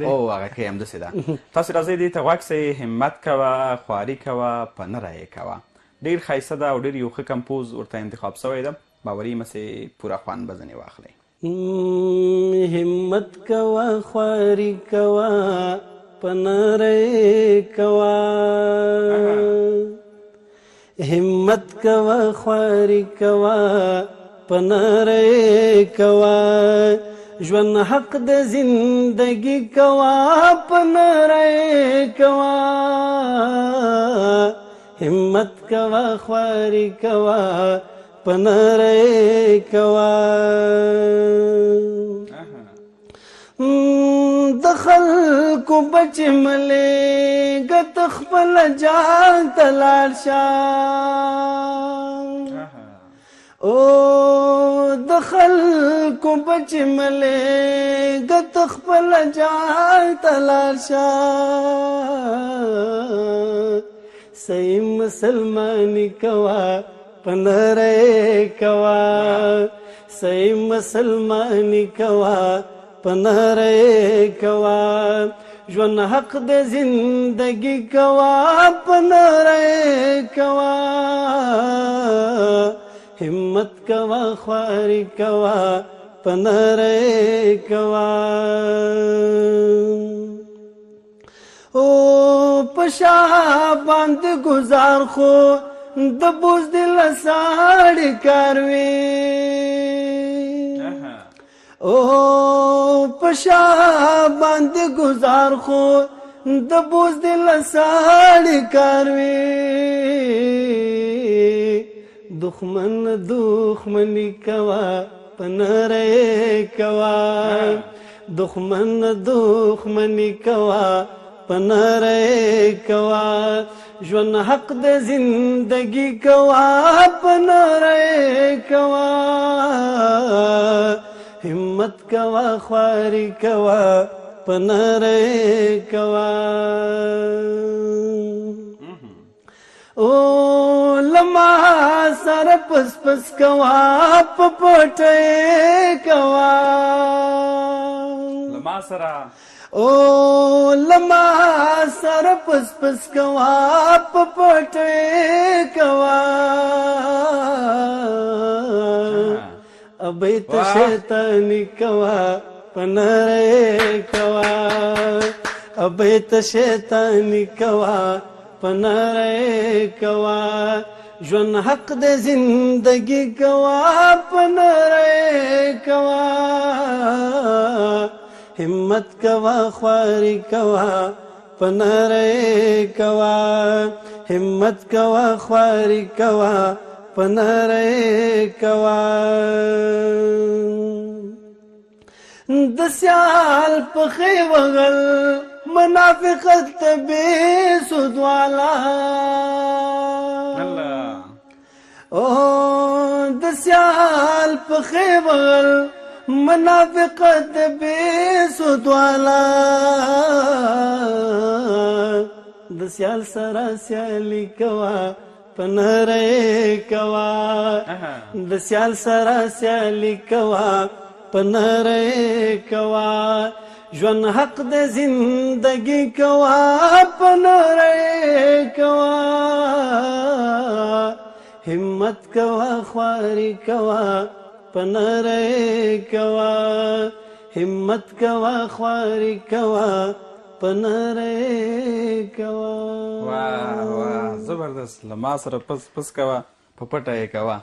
او هغه کې همداسې ده. تاسې راځئ دې ته غوږ سئ، همت کوه، خواري کوه، په نه رایې کوه. ډېر ښایسته ده او ډېر یو ښه کمپوز ورته انتخاب سوی ده. باوري مسې پوره خوند به ځنې واخلئ. همت کوه، خواري کوه، په نه رایې کوه. همت کوه، خواري کوه، په نه رایې کوه. ژوند حق د زندگی کوه، په نه رایې کوه. همت کوه، خواري کوه، په نه رایې کوه. د خلکو بچې ملېږه، ته خپله جان ته لاړ شه. او د خلکو بچې ملېږه، ته خپله جان ته لاړ شه. صحیح مسلماني کوه، په نه رایې کوه. صحیح مسلماني کوه، په نه رایې کوه. ژوند حق د زندگی کوه، په نه رایې کوه. همت کوه، خواري کوه، په نه رایې کوه. او په شا باندې ګزار خو د بزدل ساړې کار وي. او په شا باندې گزار خو د بزدل ساړې کار وي. دښمن دښمني کوه، په نه رایې کوه. دښمن دښمني کوه، په نه رایې کوه. ژوند حق د زندگی کوه، په نه رایې کوه. همت کوه، خواري کوه، په نه رایې کوه. او لما سره پس پس کوه، په پټه کوه. لما سره او لما سره پس پس کوه، په پټه کوه. ابیت شیطانی کوه، په نه رایې کوه. ابیت شیطانی کوه، په نه رایې کوه. ژوند حق د زندگی کوه، په نه رایې کوه. همت کوه، خواري کوه، په نه رایې کوه. همت کوه، خواري کوه، په نه رایې کوه. د سیال پخې وغل منافقت بې سود والا. او د سیال پخې وغل منافقت بې سود والا. د سیال سره سیالي کوه، په نه رایې کوه. د سیال سره سیالي کوه، په نه رایې کوه. ژوند حق د زندگی کوه، په نه رایې کوه. همت کوه، خواري کوه، په نه رایې کوه. همت کوه، خواري کوه، په نه رایې کوه. واه واه، زبردست. له ما سره پس پس کوه، په پټه یې کوه.